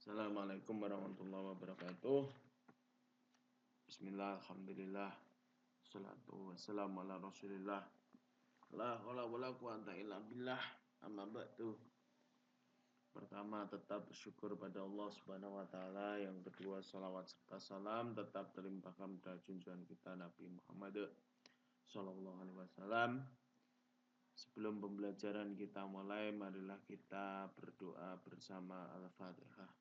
Assalamualaikum warahmatullahi wabarakatuh. Bismillah, alhamdulillah, salatu wassalamu ala rasulillah. La haula wala quwata illa billah. Amma ba'du. Pertama, tetap bersyukur pada Allah Subhanahu wa taala. Yang kedua, salawat serta salam tetap terlimpahkan pada junjungan kita Nabi Muhammad sallallahu alaihi wasallam. Sebelum pembelajaran kita mulai, marilah kita berdoa bersama Al-Fatihah.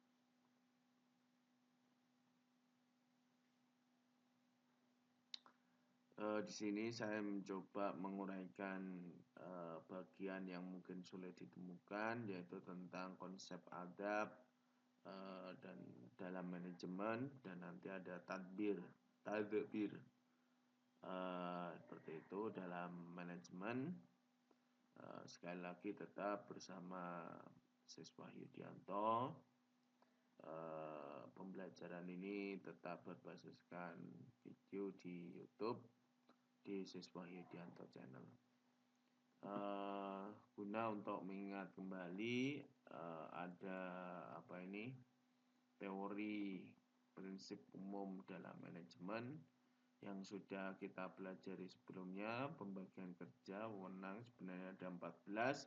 Di sini saya mencoba menguraikan bagian yang mungkin sulit ditemukan, yaitu tentang konsep adab dan dalam manajemen, dan nanti ada tadbir seperti itu dalam manajemen. Sekali lagi tetap bersama siswa Yudianto. Pembelajaran ini tetap berbasiskan video di YouTube di Siswa Yudianto Channel. Guna untuk mengingat kembali ada teori prinsip umum dalam manajemen yang sudah kita pelajari sebelumnya. Pembagian kerja wewenang sebenarnya ada 14.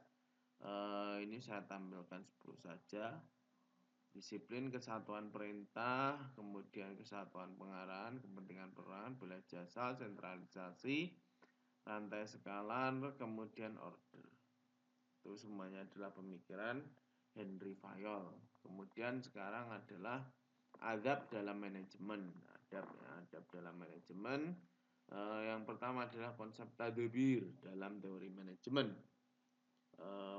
Ini saya tampilkan 10 saja. Disiplin, kesatuan perintah, kemudian kesatuan pengarahan, kepentingan perorangan, belah jasa, sentralisasi, rantai skala, kemudian order. Itu semuanya adalah pemikiran Henry Fayol. Kemudian sekarang adalah adab dalam manajemen. Adab dalam manajemen. Yang pertama adalah konsep tadbir dalam teori manajemen.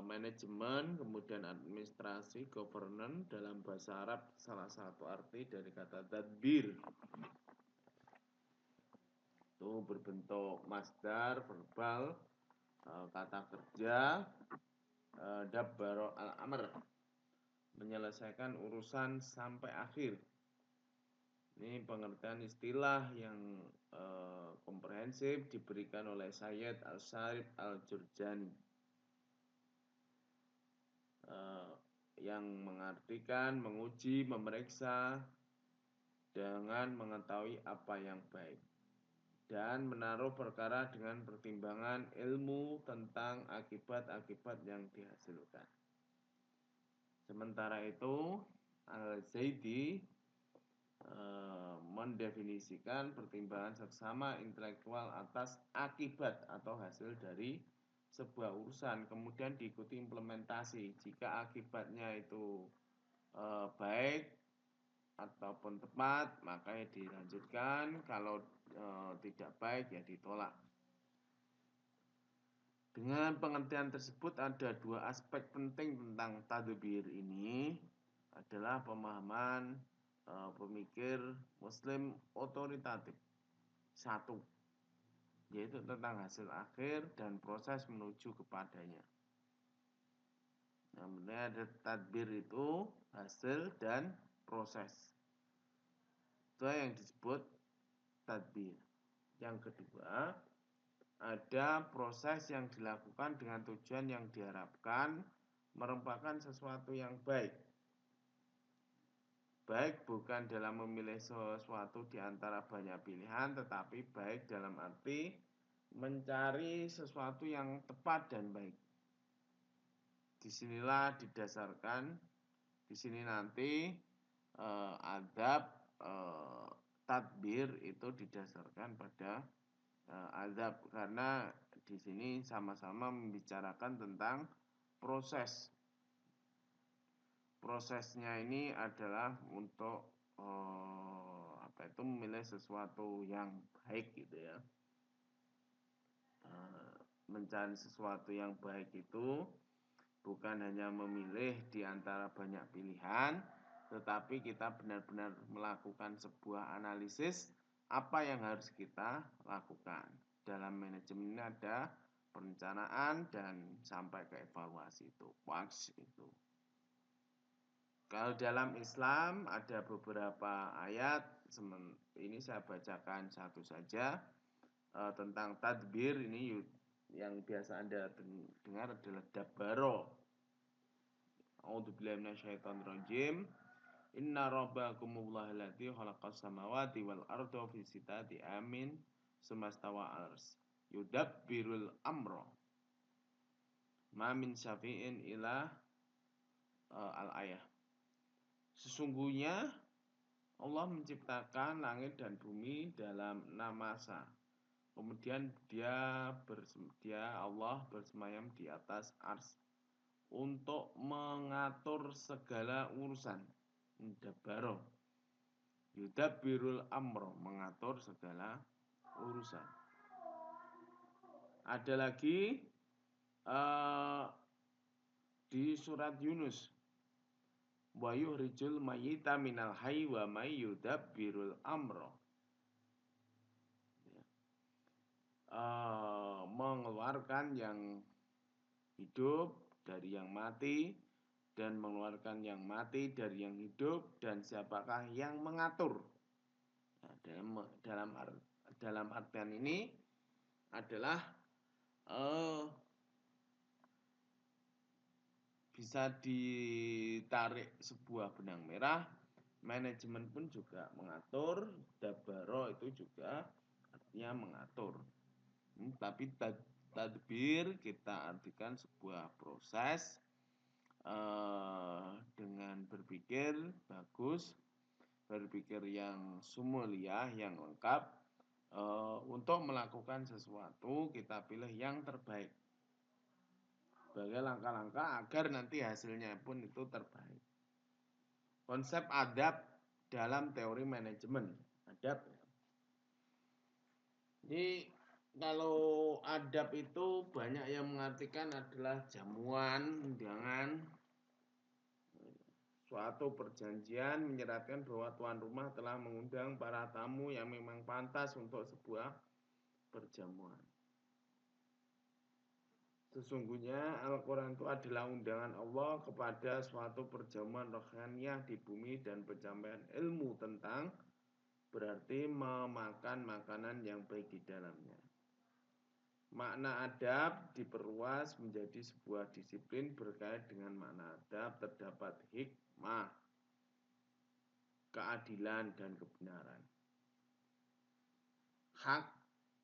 Manajemen, kemudian administrasi, governance, dalam bahasa Arab salah satu arti dari kata tadbir itu berbentuk masdar, verbal, kata kerja, dabbaro al-amr, menyelesaikan urusan sampai akhir. Ini pengertian istilah yang komprehensif diberikan oleh Sayyid Al-Syarif Al-Jurjani, yang mengartikan menguji, memeriksa dengan mengetahui apa yang baik dan menaruh perkara dengan pertimbangan ilmu tentang akibat-akibat yang dihasilkan. Sementara itu, Al-Zaidi mendefinisikan pertimbangan seksama intelektual atas akibat atau hasil dari sebuah urusan, kemudian diikuti implementasi. Jika akibatnya itu baik ataupun tepat, maka dilanjutkan. Kalau tidak baik, ya ditolak. Dengan pengertian tersebut ada dua aspek penting tentang tadbir ini, adalah pemahaman pemikir Muslim otoritatif. Satu, yaitu tentang hasil akhir dan proses menuju kepadanya. Namanya ada tadbir itu hasil dan proses. Itu yang disebut tadbir. Yang kedua, ada proses yang dilakukan dengan tujuan yang diharapkan merupakan sesuatu yang baik. Baik bukan dalam memilih sesuatu di antara banyak pilihan, tetapi baik dalam arti mencari sesuatu yang tepat dan baik. Disinilah didasarkan, di sini nanti adab tadbir itu didasarkan pada adab, karena di sini sama-sama membicarakan tentang proses. Prosesnya ini adalah untuk memilih sesuatu yang baik gitu ya. Mencari sesuatu yang baik itu bukan hanya memilih di antara banyak pilihan, tetapi kita benar-benar melakukan sebuah analisis apa yang harus kita lakukan. Dalam manajemen ini ada perencanaan dan sampai ke evaluasi itu, wax itu. Kalau dalam Islam ada beberapa ayat, ini saya bacakan satu saja tentang tadbir. Ini yang biasa Anda dengar adalah dabbaro. A'udzubillahi minasyaitonirrajim. Inna rabbakumullah alladzi khalaqas samawati wal arda fi sittati amin sumastawa al-ars yudabbirul amra ma min syafi'in ila al-ayah. Sesungguhnya Allah menciptakan langit dan bumi dalam 6 masa. Kemudian Allah bersemayam di atas ars untuk mengatur segala urusan. Yudabbirul amro, mengatur segala urusan. Ada lagi di surat Yunus, wa yuhrijul mayyita minal hayy wa may yudabbirul amro. Mengeluarkan yang hidup dari yang mati dan mengeluarkan yang mati dari yang hidup, dan siapakah yang mengatur. Nah, dalam artian ini adalah bisa ditarik sebuah benang merah. Manajemen pun juga mengatur, dabaro itu juga artinya mengatur. Tapi tadbir kita artikan sebuah proses dengan berpikir bagus, berpikir yang sumuliyah, yang lengkap. Untuk melakukan sesuatu kita pilih yang terbaik sebagai langkah-langkah agar nanti hasilnya pun itu terbaik. Konsep adab dalam teori manajemen. Adab. Jadi kalau adab itu banyak yang mengartikan adalah jamuan, undangan, suatu perjanjian menyeratkan bahwa tuan rumah telah mengundang para tamu yang memang pantas untuk sebuah perjamuan. Sesungguhnya Al-Quran itu adalah undangan Allah kepada suatu perjamuan rohaniah di bumi dan pencapaian ilmu tentang, berarti memakan makanan yang baik di dalamnya. Makna adab diperluas menjadi sebuah disiplin. Berkait dengan makna adab terdapat hikmah, keadilan, dan kebenaran. Hak,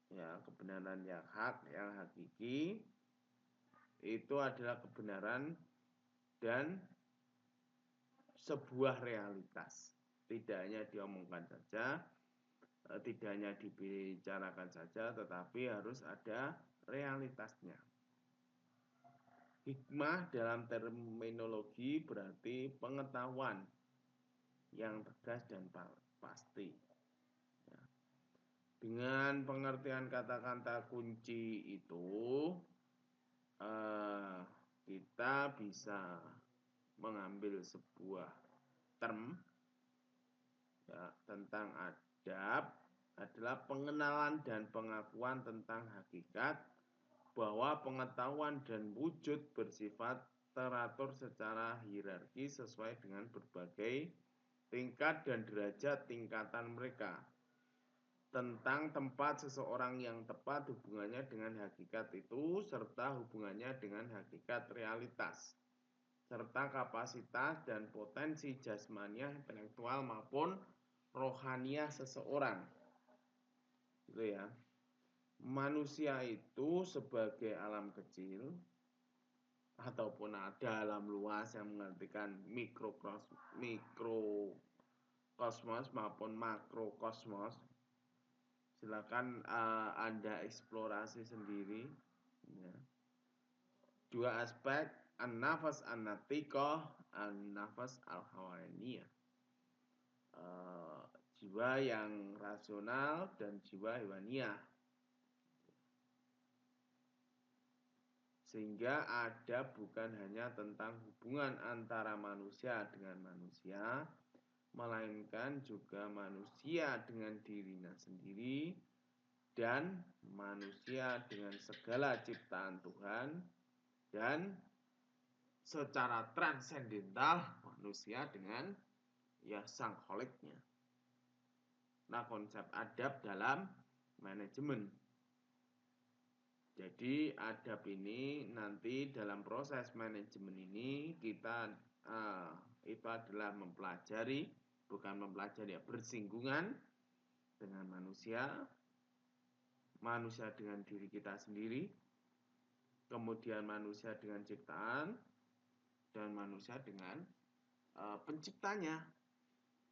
ya, kebenaran yang hak, yang hakiki, itu adalah kebenaran dan sebuah realitas. Tidak hanya diomongkan saja, tidak hanya dibicarakan saja, tetapi harus ada realitasnya. Hikmah dalam terminologi berarti pengetahuan yang tegas dan pasti. Dengan pengertian kata-kata kunci itu, kita bisa mengambil sebuah term ya, tentang adab adalah pengenalan dan pengakuan tentang hakikat bahwa pengetahuan dan wujud bersifat teratur secara hierarki sesuai dengan berbagai tingkat dan derajat tingkatan mereka. Tentang tempat seseorang yang tepat, hubungannya dengan hakikat itu, serta hubungannya dengan hakikat realitas, serta kapasitas dan potensi jasmaniah, intelektual maupun rohaniah seseorang. Gitu ya. Manusia itu sebagai alam kecil ataupun ada alam luas yang mengartikan mikrokosmos maupun makrokosmos. Silakan Anda eksplorasi sendiri. Ya. Dua aspek, an-nafas an-natiqah, an-nafas al-hawaniyah. Jiwa yang rasional dan jiwa hewaniyah. Sehingga adab bukan hanya tentang hubungan antara manusia dengan manusia, melainkan juga manusia dengan dirinya sendiri dan manusia dengan segala ciptaan Tuhan, dan secara transendental manusia dengan ya sang kholiknya. Nah, konsep adab dalam manajemen. Jadi adab ini nanti dalam proses manajemen ini kita itu adalah mempelajari, bukan mempelajari ya, bersinggungan dengan manusia, manusia dengan diri kita sendiri, kemudian manusia dengan ciptaan, dan manusia dengan penciptanya,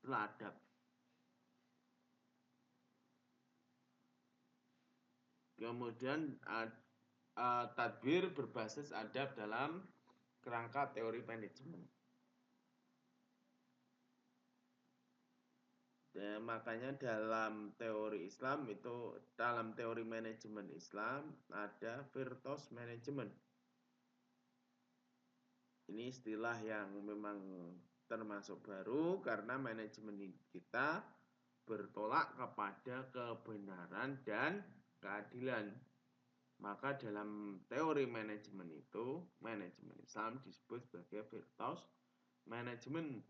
itulah adab. Kemudian tadbir berbasis adab dalam kerangka teori manajemen. Ya, makanya dalam teori Islam itu, dalam teori manajemen Islam ada Virtuous Management. Ini istilah yang memang termasuk baru karena manajemen kita bertolak kepada kebenaran dan keadilan. Maka dalam teori manajemen itu, manajemen Islam disebut sebagai Virtuous Management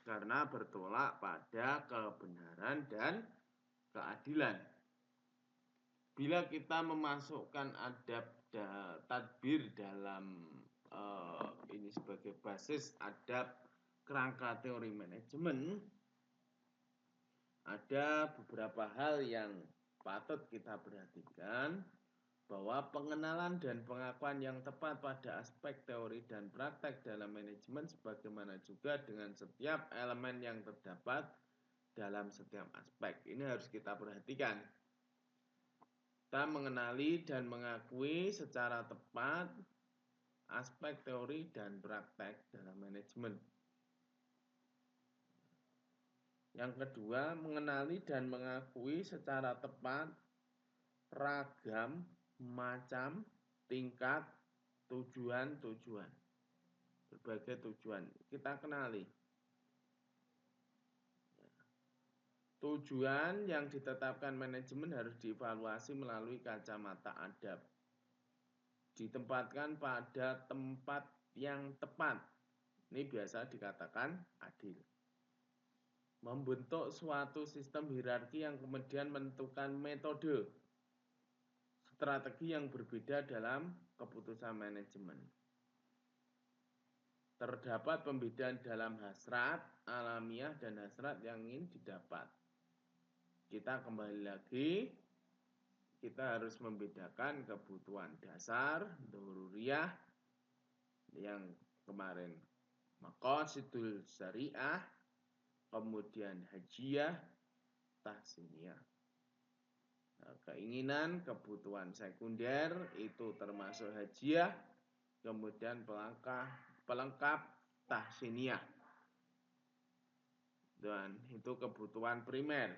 karena bertolak pada kebenaran dan keadilan. Bila kita memasukkan adab tadbir dalam ini sebagai basis adab kerangka teori manajemen, ada beberapa hal yang patut kita perhatikan, bahwa pengenalan dan pengakuan yang tepat pada aspek teori dan praktek dalam manajemen sebagaimana juga dengan setiap elemen yang terdapat dalam setiap aspek. Ini harus kita perhatikan. Kita mengenali dan mengakui secara tepat aspek teori dan praktek dalam manajemen. Yang kedua, mengenali dan mengakui secara tepat ragam, macam, tingkat, tujuan-tujuan. Berbagai tujuan kita kenali. Tujuan yang ditetapkan manajemen harus dievaluasi melalui kacamata adab. Ditempatkan pada tempat yang tepat. Ini biasa dikatakan adil. Membentuk suatu sistem hierarki yang kemudian menentukan metode, strategi yang berbeda dalam keputusan manajemen. Terdapat pembedaan dalam hasrat, alamiah, dan hasrat yang ingin didapat. Kita kembali lagi, kita harus membedakan kebutuhan dasar, daruriyah, yang kemarin maqasidul syariah, kemudian hajiyah, tahsiniyah. Keinginan, kebutuhan sekunder itu termasuk hajiyah, kemudian pelengkap tahsiniyah, dan itu kebutuhan primer.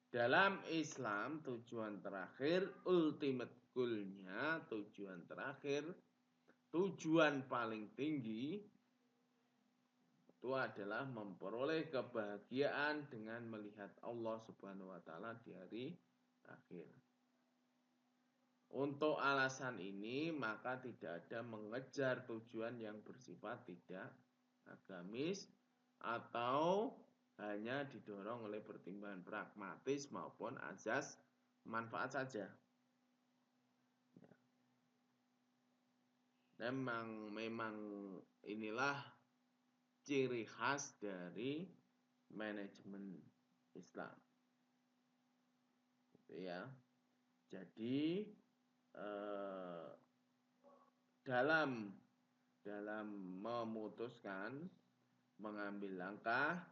Dalam Islam tujuan terakhir, ultimate goal-nya, tujuan terakhir, tujuan paling tinggi itu adalah memperoleh kebahagiaan dengan melihat Allah Subhanahu wa taala di hari akhir. Untuk alasan ini, maka tidak ada mengejar tujuan yang bersifat tidak agamis atau hanya didorong oleh pertimbangan pragmatis maupun azas manfaat saja. Memang inilah ciri khas dari manajemen Islam. Ya. Jadi dalam memutuskan mengambil langkah,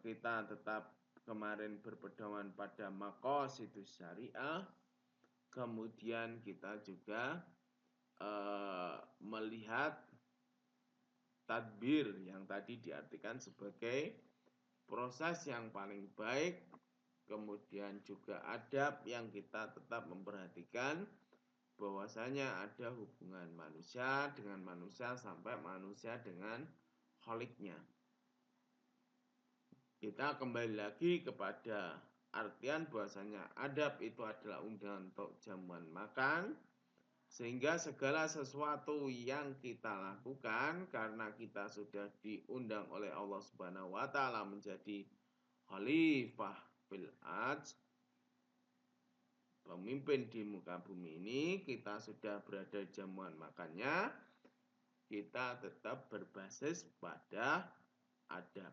kita tetap kemarin berpedoman pada maqasidus syariah, kemudian kita juga melihat tadbir yang tadi diartikan sebagai proses yang paling baik, kemudian juga adab yang kita tetap memperhatikan bahwasanya ada hubungan manusia dengan manusia sampai manusia dengan kholiknya. Kita kembali lagi kepada artian bahwasanya adab itu adalah undangan untuk jamuan makan, sehingga segala sesuatu yang kita lakukan karena kita sudah diundang oleh Allah Subhanahu wa taala menjadi khalifah fil ardh, pemimpin di muka bumi ini, kita sudah berada di jamuan makannya. kita tetap berbasis pada adab.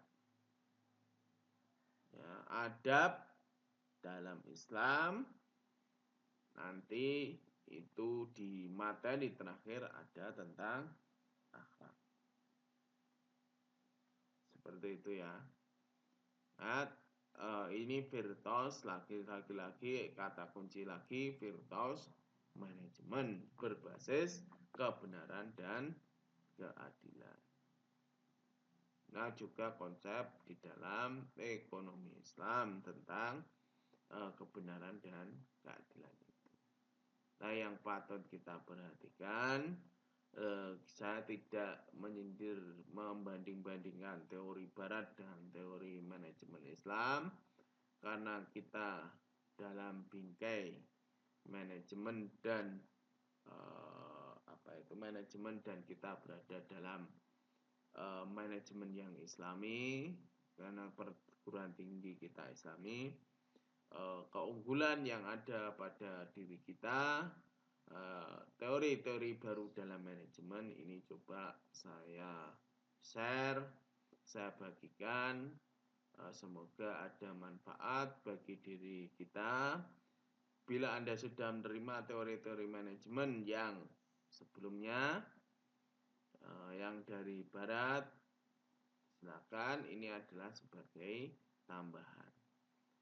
Ya, adab dalam Islam nanti itu di materi terakhir ada tentang akhlak. Seperti itu ya. Nah, ini Virtuos lagi-lagi kata kunci lagi Virtuos manajemen berbasis kebenaran dan keadilan. Nah, juga konsep di dalam ekonomi Islam tentang kebenaran dan keadilan itu. Nah, yang patut kita perhatikan, saya tidak menyindir membanding-bandingkan teori Barat dan teori manajemen Islam, karena kita dalam bingkai manajemen dan manajemen dan kita berada dalam manajemen yang Islami, karena perguruan tinggi kita Islami. Keunggulan yang ada pada diri kita, teori-teori baru dalam manajemen ini coba saya share, saya bagikan. Semoga ada manfaat bagi diri kita. Bila Anda sudah menerima teori-teori manajemen yang sebelumnya, yang dari Barat, silakan, ini adalah sebagai tambahan.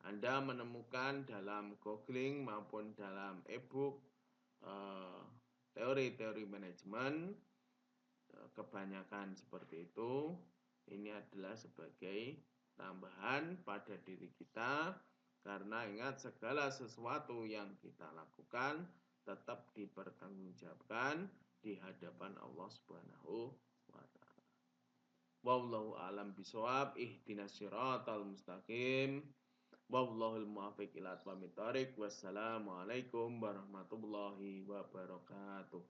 Anda menemukan dalam googling maupun dalam e-book teori-teori manajemen, kebanyakan seperti itu. Ini adalah sebagai tambahan pada diri kita, karena ingat segala sesuatu yang kita lakukan tetap dipertanggungjawabkan di hadapan Allah Subhanahu wa taala. Wallahu a'lam bishawab. Ihdinas siratal mustaqim. Wallahul muwaffiq ila aqwamit thoriq. Wassalamualaikum warahmatullahi wabarakatuh.